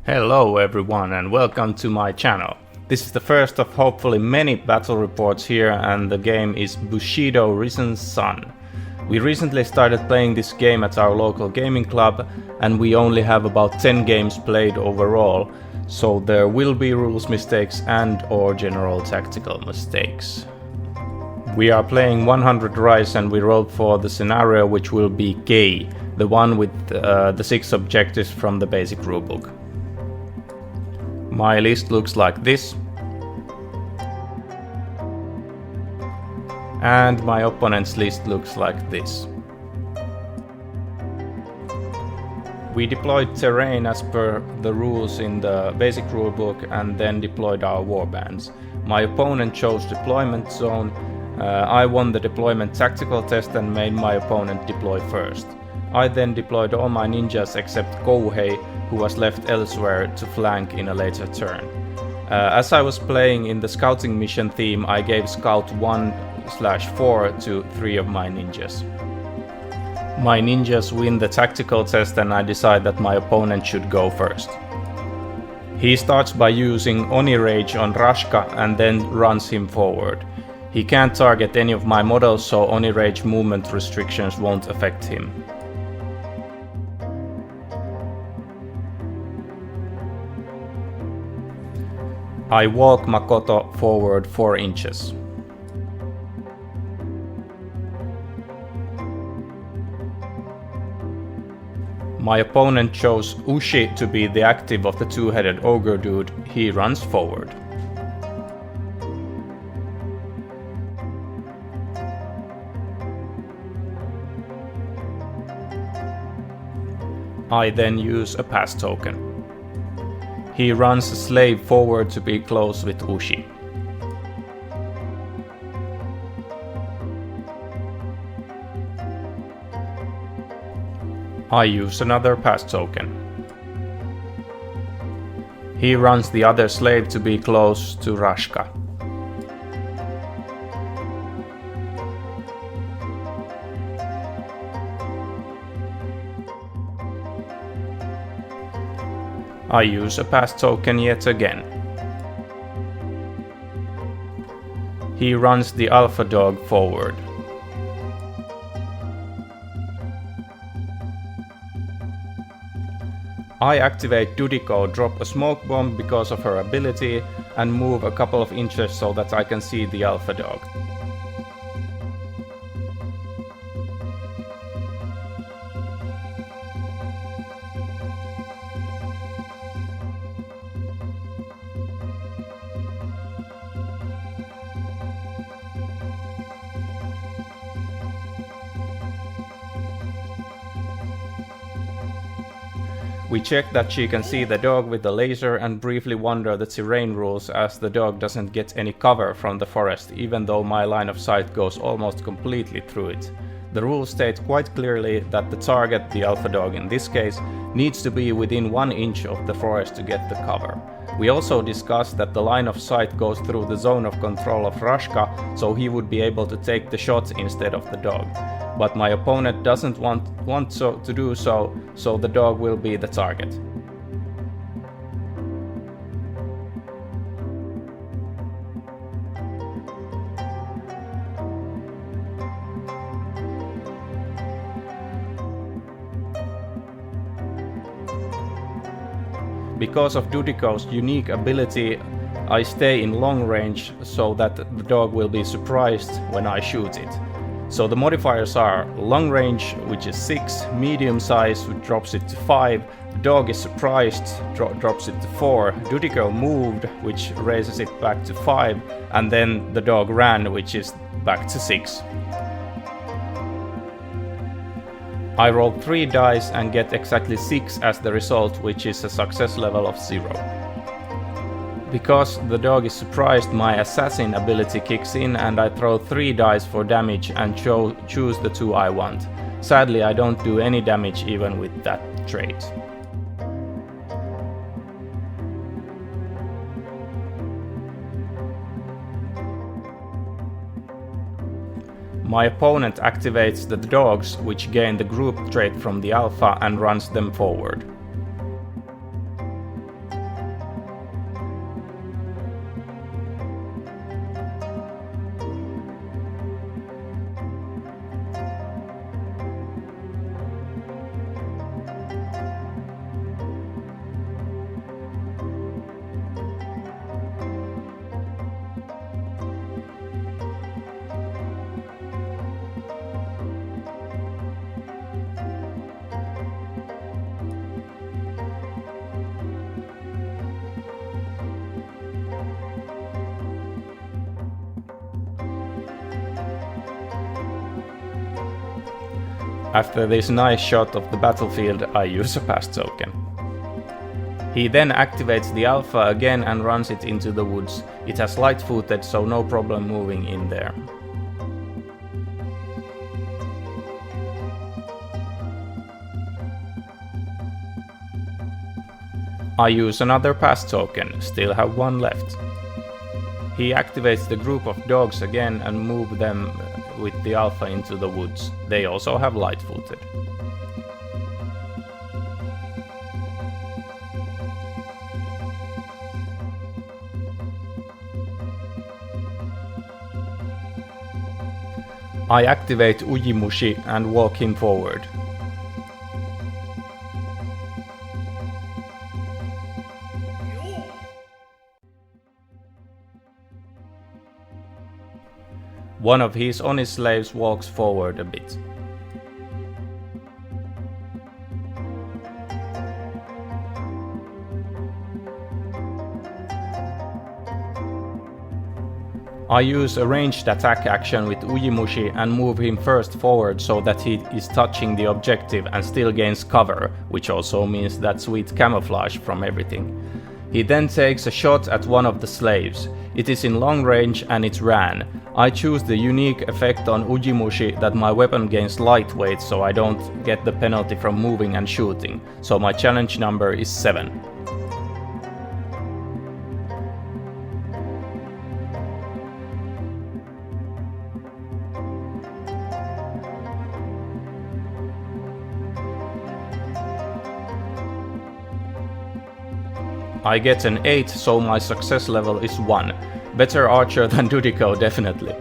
Hello everyone and welcome to my channel. This is the first of hopefully many battle reports here, and the game is Bushido Risen Sun. We recently started playing this game at our local gaming club and we only have about 10 games played overall, so there will be rules mistakes and or general tactical mistakes. We are playing 100 Rise and we rolled for the scenario which will be K, the one with the 6 objectives from the basic rulebook. My list looks like this, and my opponent's list looks like this. We deployed terrain as per the rules in the basic rulebook and then deployed our warbands. My opponent chose deployment zone. I won the deployment tactical test and made my opponent deploy first. I then deployed all my ninjas except Kouhei, who was left elsewhere to flank in a later turn. As I was playing in the scouting mission theme, I gave scout 1/4 to 3 of my ninjas. My ninjas win the tactical test and I decide that my opponent should go first. He starts by using Oni Rage on Rashka and then runs him forward. He can't target any of my models, so Oni Rage movement restrictions won't affect him. I walk Makoto forward 4 inches. My opponent chose Ushi to be the active of the two-headed ogre dude. He runs forward. I then use a pass token. He runs a slave forward to be close with Ushi. I use another pass token. He runs the other slave to be close to Rashka. I use a pass token yet again. He runs the alpha dog forward. I activate Dudiko, drop a smoke bomb because of her ability, and move a couple of inches so that I can see the alpha dog. We check that she can see the dog with the laser and briefly wonder the terrain rules, as the dog doesn't get any cover from the forest even though my line of sight goes almost completely through it. The rules state quite clearly that the target, the alpha dog in this case, needs to be within 1 inch of the forest to get the cover. We also discussed that the line of sight goes through the zone of control of Rashka, so he would be able to take the shot instead of the dog. But my opponent doesn't want to do so, so the dog will be the target. Because of Dudiko's unique ability, I stay in long range so that the dog will be surprised when I shoot it. So the modifiers are long range, which is 6, medium size, which drops it to 5, the dog is surprised, drops it to 4, Dudiko moved, which raises it back to 5, and then the dog ran, which is back to 6. I roll 3 dice and get exactly 6 as the result, which is a success level of 0. Because the dog is surprised, my assassin ability kicks in and I throw 3 dice for damage and choose the 2 I want. Sadly, I don't do any damage even with that trait. My opponent activates the dogs, which gain the group trait from the alpha, and runs them forward. After this nice shot of the battlefield, I use a pass token. He then activates the alpha again and runs it into the woods. It has light-footed, so no problem moving in there. I use another pass token, still have one left. He activates the group of dogs again and move them with the alpha into the woods. They also have light-footed. I activate Ujimushi and walk him forward. One of his Oni slaves walks forward a bit. I use a ranged attack action with Ujimushi and move him first forward so that he is touching the objective and still gains cover, which also means that sweet camouflage from everything. He then takes a shot at one of the slaves. It is in long range and it's ran. I choose the unique effect on Ujimushi that my weapon gains lightweight so I don't get the penalty from moving and shooting, so my challenge number is 7. I get an 8, so my success level is 1. Better archer than Dudiko, definitely.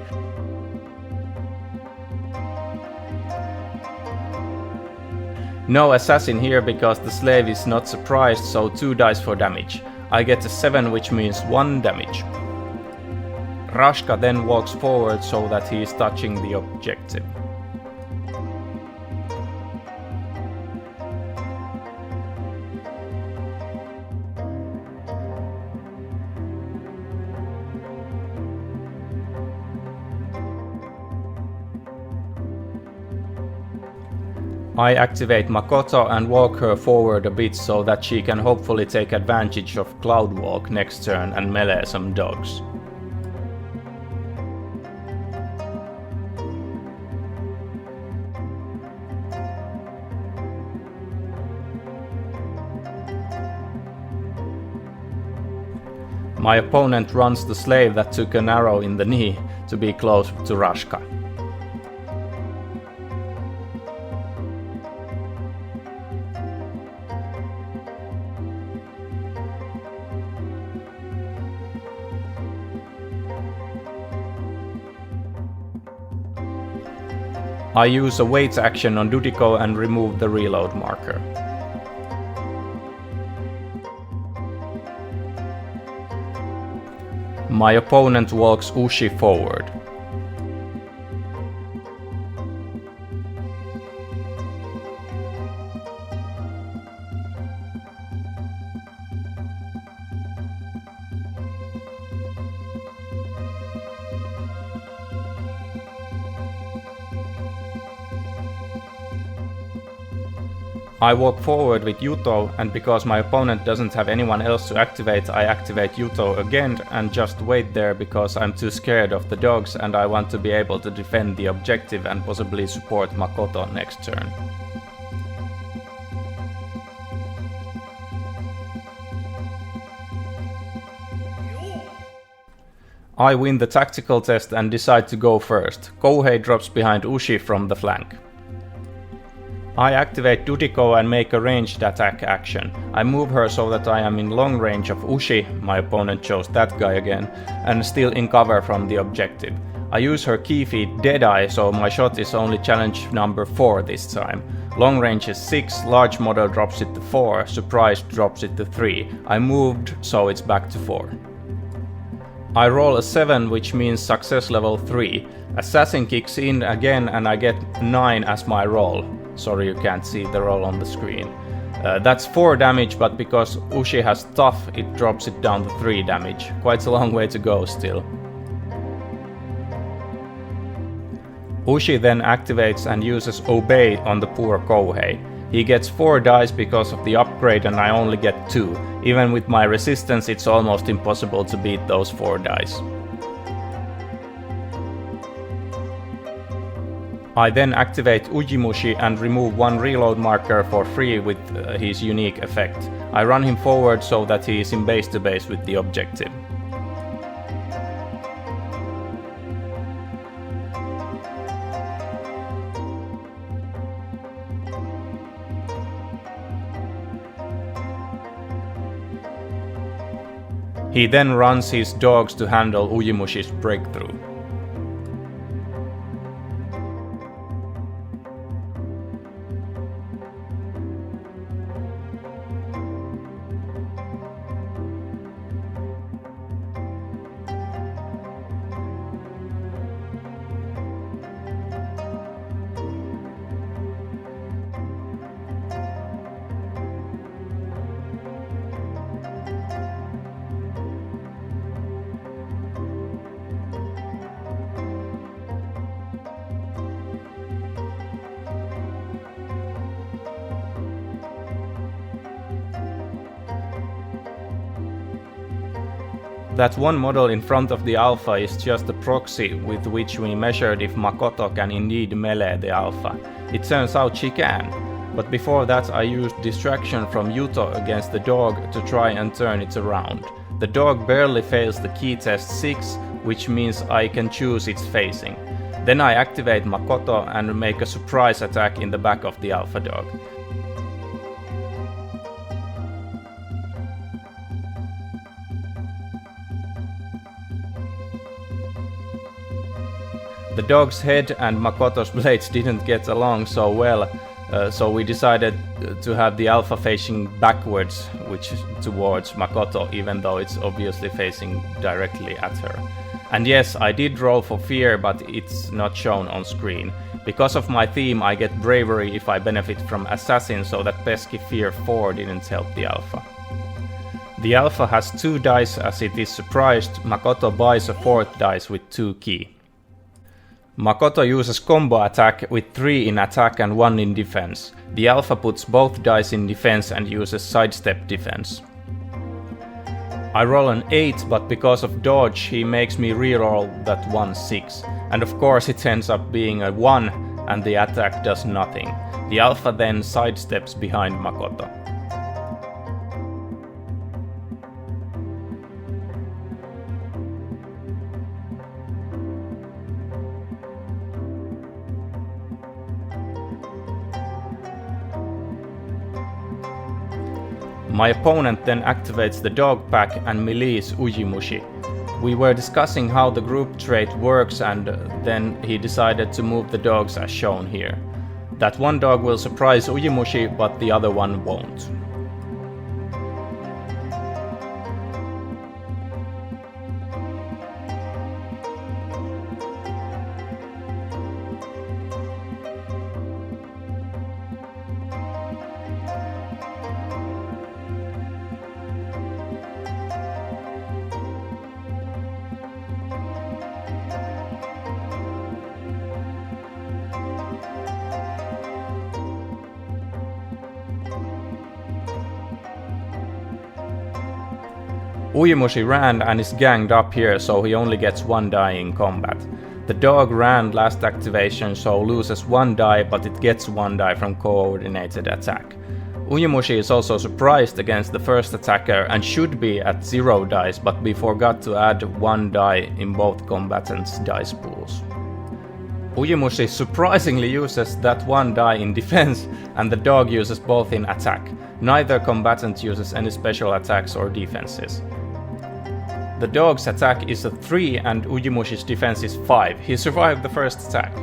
No assassin here because the slave is not surprised, so 2 dice for damage. I get a 7, which means 1 damage. Rashka then walks forward so that he is touching the objective. I activate Makoto and walk her forward a bit so that she can hopefully take advantage of Cloud Walk next turn and melee some dogs. My opponent runs the slave that took an arrow in the knee to be close to Rashka. I use a wait action on Dudiko and remove the reload marker. My opponent walks Ushi forward. I walk forward with Yuto, and because my opponent doesn't have anyone else to activate, I activate Yuto again and just wait there because I'm too scared of the dogs and I want to be able to defend the objective and possibly support Makoto next turn. I win the tactical test and decide to go first. Kouhei drops behind Ushi from the flank. I activate Dudiko and make a ranged attack action. I move her so that I am in long range of Ushi, my opponent chose that guy again, and still in cover from the objective. I use her key feat Deadeye, so my shot is only challenge number 4 this time. Long range is 6, large model drops it to 4, surprise drops it to 3. I moved, so it's back to 4. I roll a 7, which means success level 3. Assassin kicks in again and I get 9 as my roll. Sorry you can't see the roll on the screen. That's 4 damage, but because Ushi has tough, it drops it down to 3 damage. Quite a long way to go still. Ushi then activates and uses Obey on the poor Kouhei. He gets 4 dice because of the upgrade and I only get 2. Even with my resistance it's almost impossible to beat those 4 dice. I then activate Ujimushi and remove 1 reload marker for free with his unique effect. I run him forward so that he is in base to base with the objective. He then runs his dogs to handle Ujimushi's breakthrough. That one model in front of the alpha is just a proxy with which we measured if Makoto can indeed melee the alpha. It turns out she can, but before that I used distraction from Yuto against the dog to try and turn it around. The dog barely fails the key test 6, which means I can choose its facing. Then I activate Makoto and make a surprise attack in the back of the alpha dog. The dog's head and Makoto's blades didn't get along so well, so we decided to have the alpha facing backwards, which is towards Makoto, even though it's obviously facing directly at her. And yes, I did roll for fear, but it's not shown on screen. Because of my theme, I get bravery if I benefit from assassin, so that pesky fear 4 didn't help the alpha. The alpha has 2 dice as it is surprised. Makoto buys a 4th dice with 2 ki. Makoto uses combo attack with 3 in attack and 1 in defense. The alpha puts both dice in defense and uses sidestep defense. I roll an 8, but because of dodge he makes me reroll that 1-6. And of course it ends up being a 1 and the attack does nothing. The alpha then sidesteps behind Makoto. My opponent then activates the dog pack and melees Ujimushi. We were discussing how the group trait works and then he decided to move the dogs as shown here. That one dog will surprise Ujimushi, but the other one won't. Ujimushi ran and is ganged up here, so he only gets 1 die in combat. The dog ran last activation, so loses 1 die, but it gets 1 die from coordinated attack. Ujimushi is also surprised against the first attacker and should be at 0 dice, but we forgot to add 1 die in both combatants' dice pools. Ujimushi surprisingly uses that 1 die in defense and the dog uses both in attack. Neither combatant uses any special attacks or defenses. The dog's attack is a 3 and Ujimushi's defense is 5. He survived the first attack.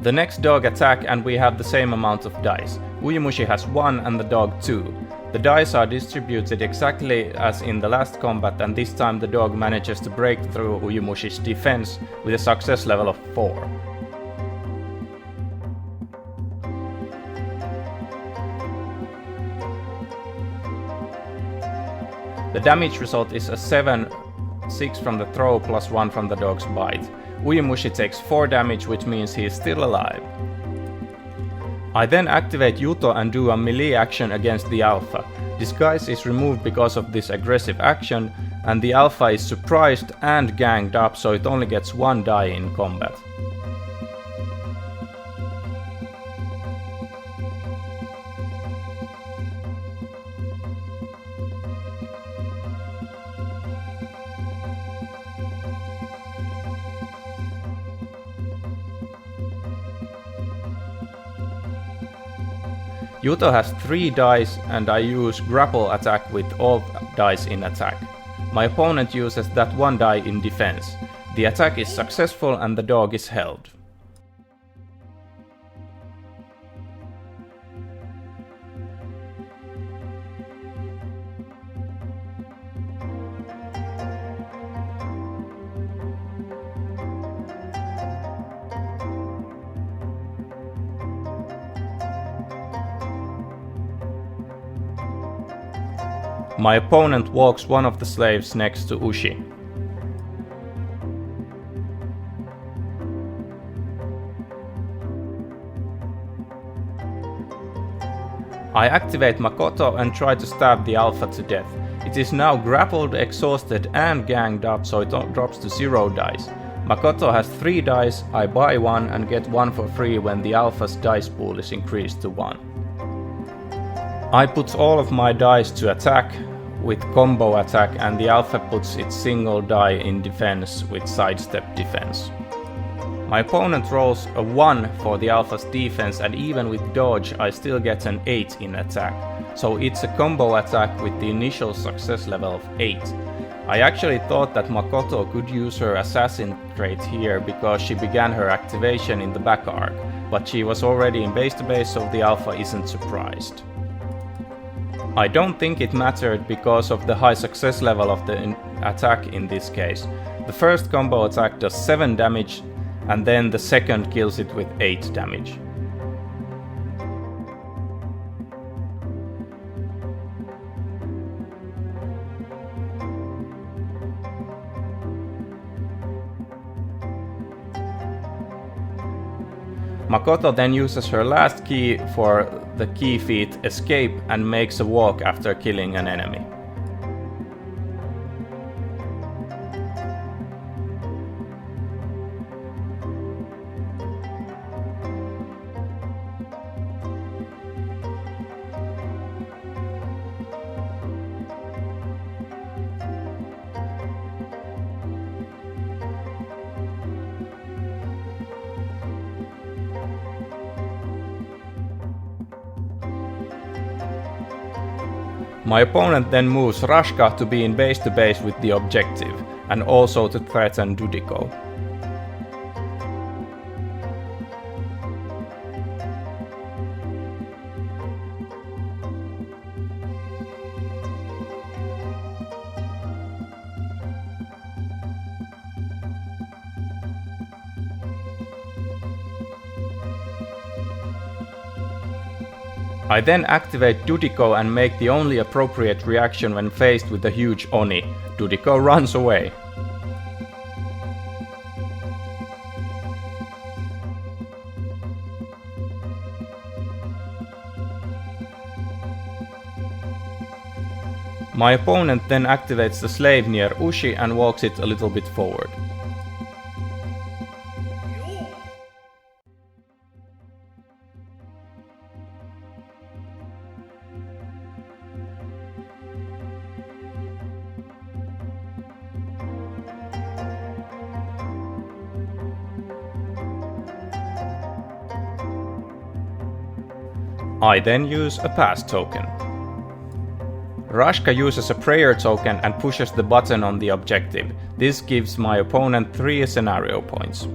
The next dog attack and we have the same amount of dice. Ujimushi has 1 and the dog 2. The dice are distributed exactly as in the last combat and this time the dog manages to break through Ujimushi's defense with a success level of 4. The damage result is a 7, 6 from the throw plus 1 from the dog's bite. Uemushi takes 4 damage, which means he is still alive. I then activate Yuto and do a melee action against the Alpha. Disguise is removed because of this aggressive action, and the Alpha is surprised and ganged up, so it only gets 1 die in combat. Yuto has 3 dice and I use grapple attack with all dice in attack. My opponent uses that 1 die in defense. The attack is successful and the dog is held. My opponent walks one of the slaves next to Ushi. I activate Makoto and try to stab the Alpha to death. It is now grappled, exhausted and ganged up, so it drops to 0 dice. Makoto has 3 dice, I buy 1 and get 1 for free when the Alpha's dice pool is increased to 1. I put all of my dice to attack with combo attack, and the Alpha puts its single die in defense with sidestep defense. My opponent rolls a 1 for the Alpha's defense, and even with dodge I still get an 8 in attack, so it's a combo attack with the initial success level of 8. I actually thought that Makoto could use her assassin trait here because she began her activation in the back arc, but she was already in base to base, so the Alpha isn't surprised. I don't think it mattered because of the high success level of the attack in this case. The first combo attack does 7 damage and then the second kills it with 8 damage. Makoto then uses her last key for the key feat Escape and makes a walk after killing an enemy. My opponent then moves Rashka to be in base to base with the objective, and also to threaten Dudiko. I then activate Dudiko and make the only appropriate reaction when faced with a huge Oni. Dudiko runs away. My opponent then activates the slave near Ushi and walks it a little bit forward. I then use a pass token. Rashka uses a prayer token and pushes the button on the objective. This gives my opponent 3 scenario points.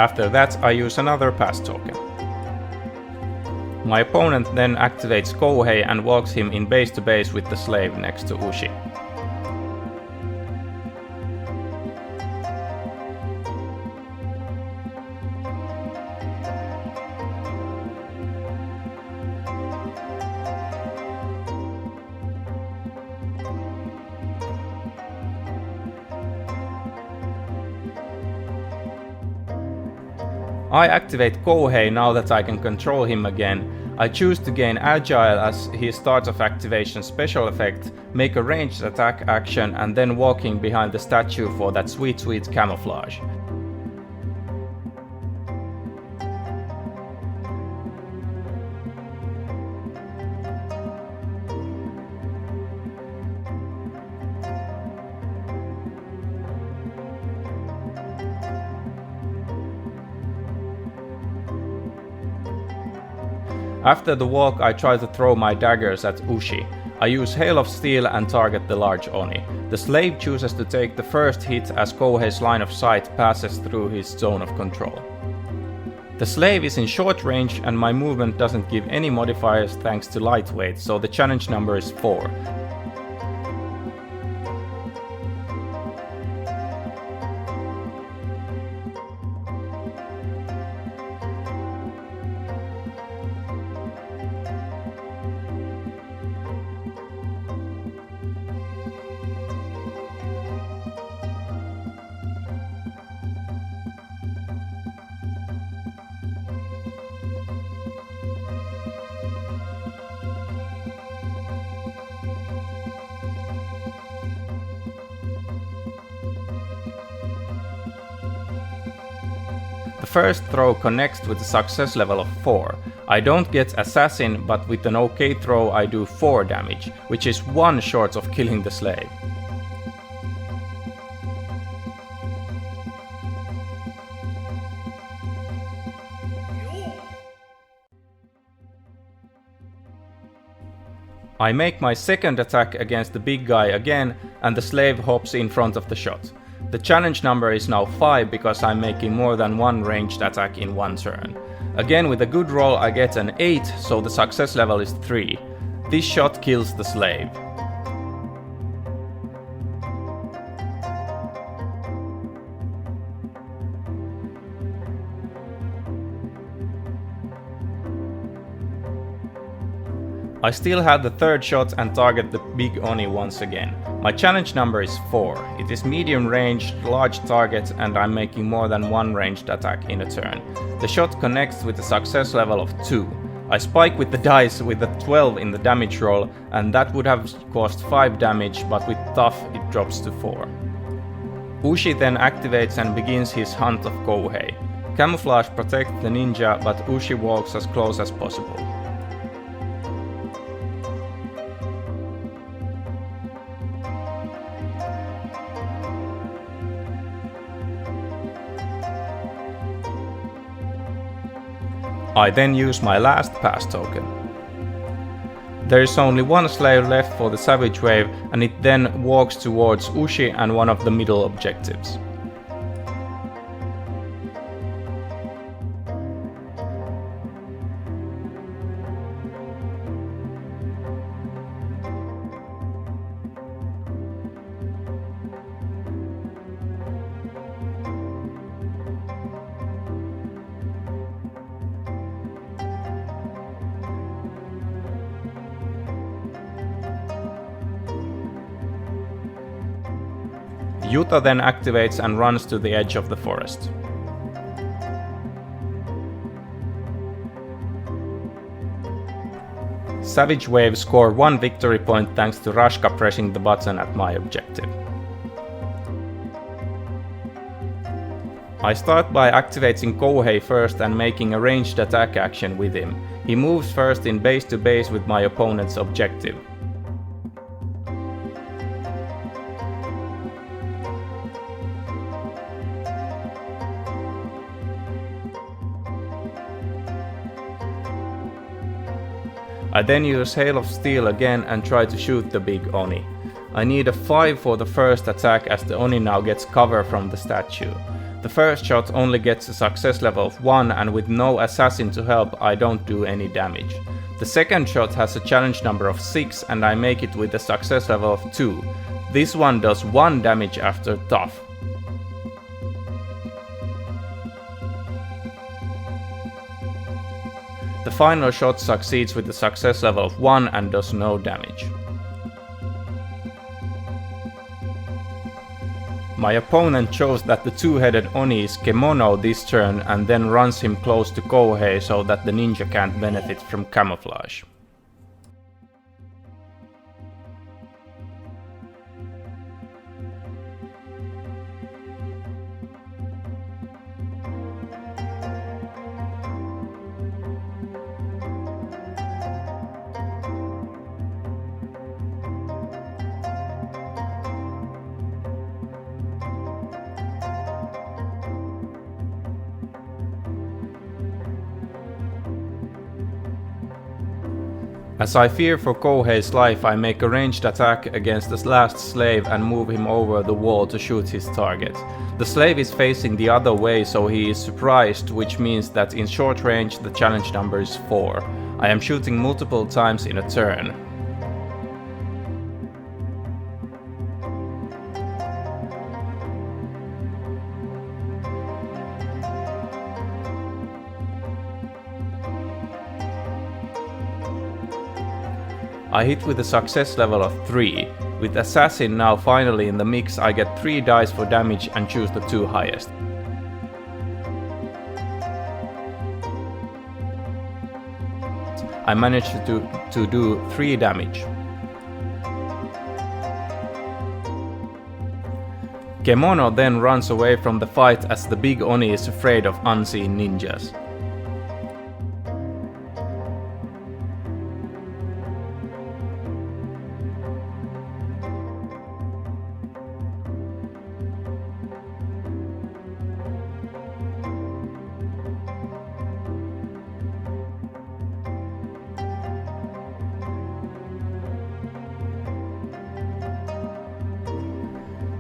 After that, I use another pass token. My opponent then activates Kouhei and walks him in base to base with the slave next to Ushi. I activate Kouhei now that I can control him again. I choose to gain Agile as his start of activation special effect, make a ranged attack action and then walking behind the statue for that sweet camouflage. After the walk, I try to throw my daggers at Ushi. I use Hail of Steel and target the large Oni. The slave chooses to take the first hit as Kouhei's line of sight passes through his zone of control. The slave is in short range and my movement doesn't give any modifiers thanks to lightweight, so the challenge number is 4. The first throw connects with a success level of 4. I don't get Assassin, but with an OK throw I do 4 damage, which is 1 short of killing the slave. I make my second attack against the big guy again, and the slave hops in front of the shot. The challenge number is now 5 because I'm making more than one ranged attack in one turn. Again, with a good roll I get an 8, so the success level is 3. This shot kills the slave. I still have the third shot and target the big Oni once again. My challenge number is 4. It is medium range, large target, and I'm making more than one ranged attack in a turn. The shot connects with a success level of 2. I spike with the dice with a 12 in the damage roll, and that would have cost 5 damage, but with tough it drops to 4. Ushi then activates and begins his hunt of Kouhei. Camouflage protects the ninja, but Ushi walks as close as possible. I then use my last pass token. There is only one slave left for the Savage Wave, and it then walks towards Ushi and one of the middle objectives. Yuta then activates and runs to the edge of the forest. Savage Wave score 1 victory point thanks to Rashka pressing the button at my objective. I start by activating Kouhei first and making a ranged attack action with him. He moves first in base to base with my opponent's objective. I then use Hail of Steel again and try to shoot the big Oni. I need a 5 for the first attack as the Oni now gets cover from the statue. The first shot only gets a success level of 1 and with no assassin to help I don't do any damage. The second shot has a challenge number of 6 and I make it with a success level of 2. This one does 1 damage after tough. The final shot succeeds with a success level of 1 and does no damage. My opponent chose that the two-headed Oni is Kemono this turn and then runs him close to Kouhei so that the ninja can't benefit from camouflage. As I fear for Kouhei's life, I make a ranged attack against the last slave and move him over the wall to shoot his target. The slave is facing the other way, so he is surprised, which means that in short range the challenge number is 4. I am shooting multiple times in a turn. I hit with a success level of 3. With Assassin now finally in the mix, I get 3 dice for damage and choose the 2 highest. I managed to do 3 damage. Kemono then runs away from the fight as the big Oni is afraid of unseen ninjas.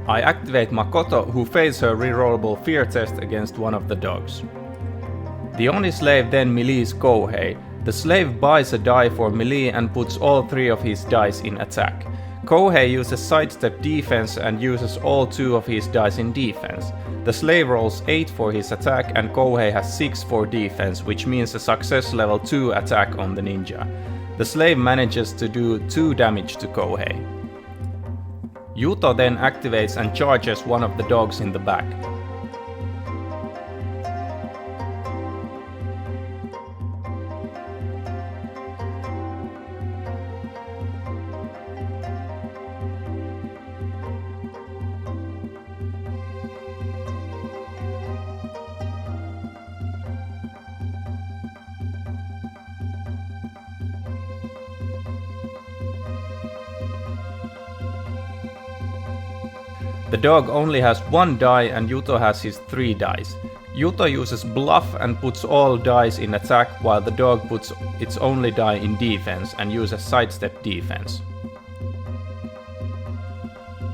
I activate Makoto, who fails her rerollable fear test against one of the dogs. The Oni slave then melees Kouhei. The slave buys a die for melee and puts all 3 of his dice in attack. Kouhei uses sidestep defense and uses all 2 of his dice in defense. The slave rolls 8 for his attack and Kouhei has 6 for defense, which means a success level 2 attack on the ninja. The slave manages to do 2 damage to Kouhei. Yuto then activates and charges one of the dogs in the back. The dog only has 1 die and Yuto has his 3 dice. Yuto uses bluff and puts all dice in attack while the dog puts its only die in defense and uses sidestep defense.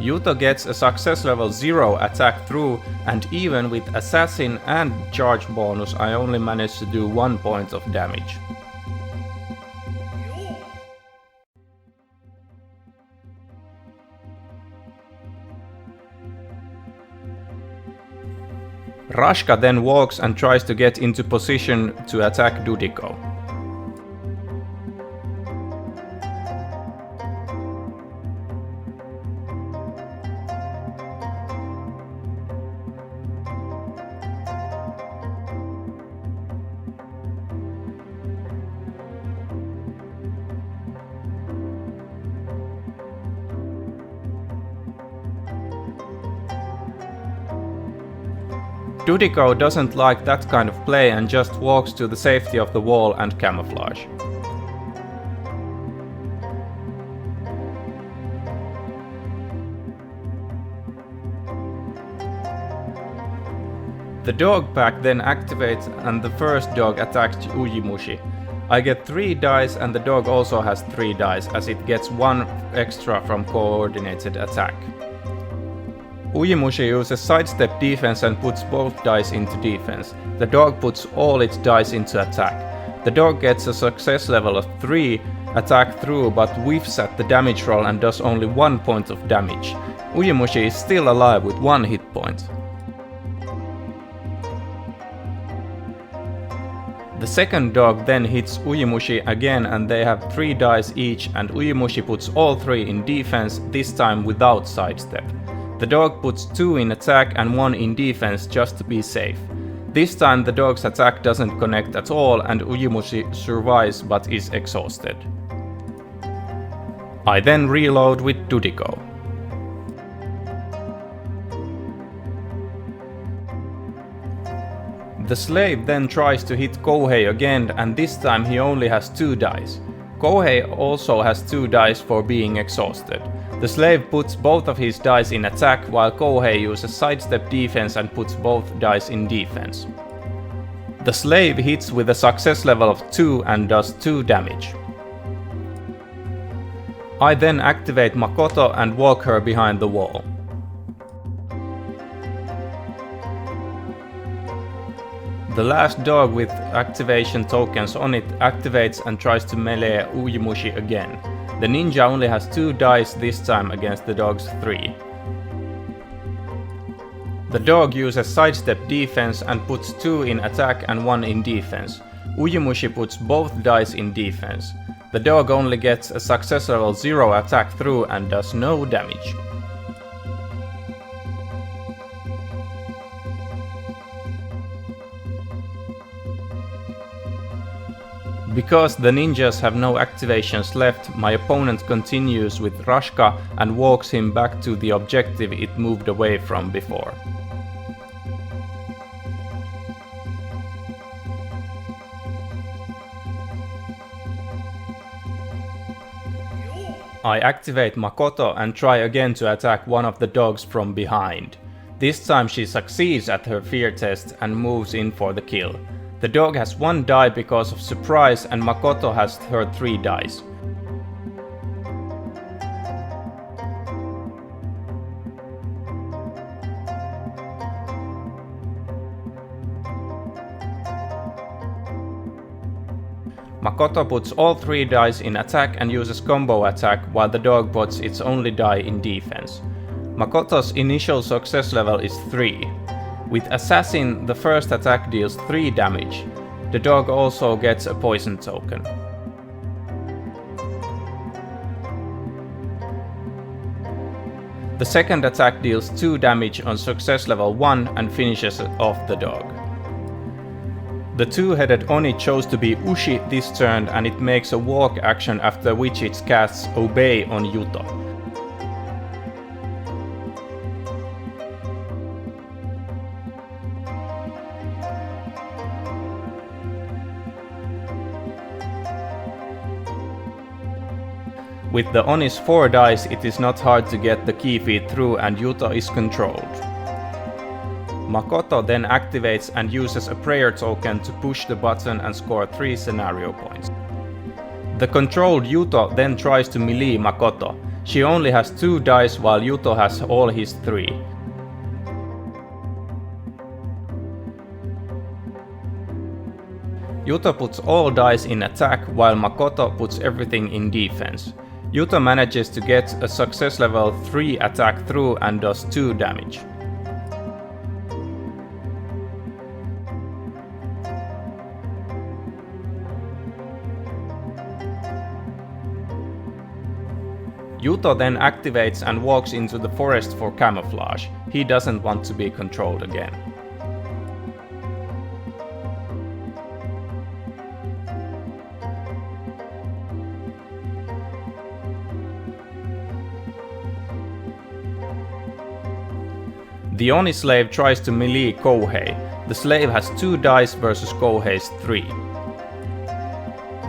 Yuto gets a success level 0 attack through, and even with assassin and charge bonus I only managed to do 1 point of damage. Rashka then walks and tries to get into position to attack Dudiko. Dudiko doesn't like that kind of play and just walks to the safety of the wall and camouflage. The dog pack then activates and the first dog attacks Ujimushi. I get 3 dice and the dog also has 3 dice as it gets 1 extra from coordinated attack. Ujimushi uses sidestep defense and puts both dice into defense. The dog puts all its dice into attack. The dog gets a success level of 3 attack through but whiffs at the damage roll and does only 1 point of damage. Ujimushi is still alive with 1 hit point. The second dog then hits Ujimushi again and they have 3 dice each, and Ujimushi puts all 3 in defense, this time without sidestep. The dog puts 2 in attack and 1 in defense just to be safe. This time the dog's attack doesn't connect at all and Ujimushi survives but is exhausted. I then reload with Dudiko. The slave then tries to hit Kouhei again, and this time he only has 2 dice. Kouhei also has 2 dice for being exhausted. The slave puts both of his dice in attack while Kouhei uses sidestep defense and puts both dice in defense. The slave hits with a success level of 2 and does 2 damage. I then activate Makoto and walk her behind the wall. The last dog with activation tokens on it activates and tries to melee Ujimushi again. The ninja only has 2 dice this time against the dog's 3. The dog uses sidestep defense and puts 2 in attack and 1 in defense. Ujimushi puts both dice in defense. The dog only gets a success level 0 attack through and does no damage. Because the ninjas have no activations left, my opponent continues with Rashka and walks him back to the objective it moved away from before. I activate Makoto and try again to attack one of the dogs from behind. This time she succeeds at her fear test and moves in for the kill. The dog has 1 die because of surprise and Makoto has her 3 dice. Makoto puts all 3 dice in attack and uses combo attack while the dog puts its only die in defense. Makoto's initial success level is 3. With Assassin, the first attack deals 3 damage. The dog also gets a poison token. The second attack deals 2 damage on success level 1 and finishes off the dog. The 2-headed Oni chose to be Ushi this turn and it makes a walk action after which it casts Obey on Yuto. With the Oni's 4 dice, it is not hard to get the key feed through and Yuto is controlled. Makoto then activates and uses a prayer token to push the button and score 3 scenario points. The controlled Yuto then tries to melee Makoto. She only has 2 dice while Yuto has all his 3. Yuto puts all dice in attack while Makoto puts everything in defense. Yuto manages to get a success level 3 attack through and does 2 damage. Yuto then activates and walks into the forest for camouflage. He doesn't want to be controlled again. The Oni slave tries to melee Kouhei. The slave has 2 dice versus Kouhei's 3.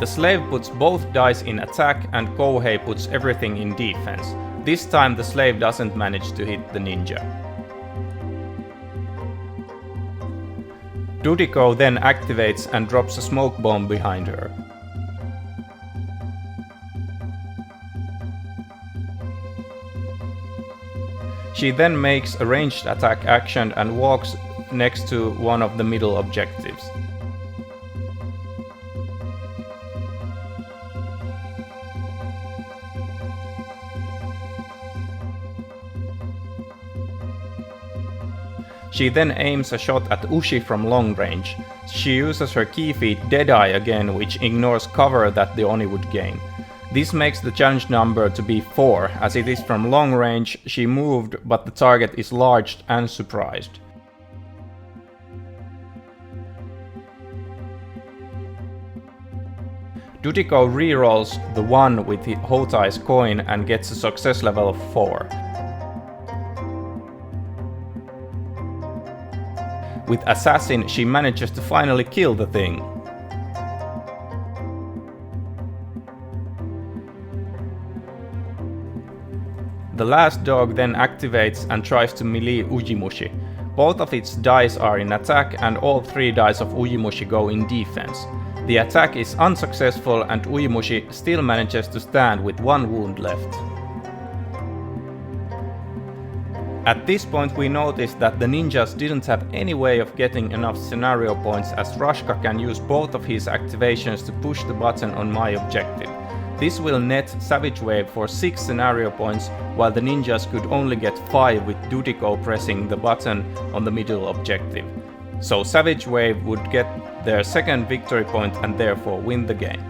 The slave puts both dice in attack and Kouhei puts everything in defense. This time the slave doesn't manage to hit the ninja. Dudiko then activates and drops a smoke bomb behind her. She then makes a ranged attack action and walks next to one of the middle objectives. She then aims a shot at Ushi from long range. She uses her key feat Deadeye again, which ignores cover that the Oni would gain. This makes the challenge number to be 4, as it is from long range. She moved, but the target is larged and surprised. Dudiko rerolls the 1 with Hotai's coin and gets a success level of 4. With Assassin, she manages to finally kill the thing. The last dog then activates and tries to melee Ujimushi. Both of its dice are in attack and all 3 dice of Ujimushi go in defense. The attack is unsuccessful and Ujimushi still manages to stand with 1 wound left. At this point we notice that the ninjas didn't have any way of getting enough scenario points, as Rashka can use both of his activations to push the button on my objective. This will net Savage Wave for 6 scenario points, while the ninjas could only get 5 with Dudiko pressing the button on the middle objective. So Savage Wave would get their second victory point and therefore win the game.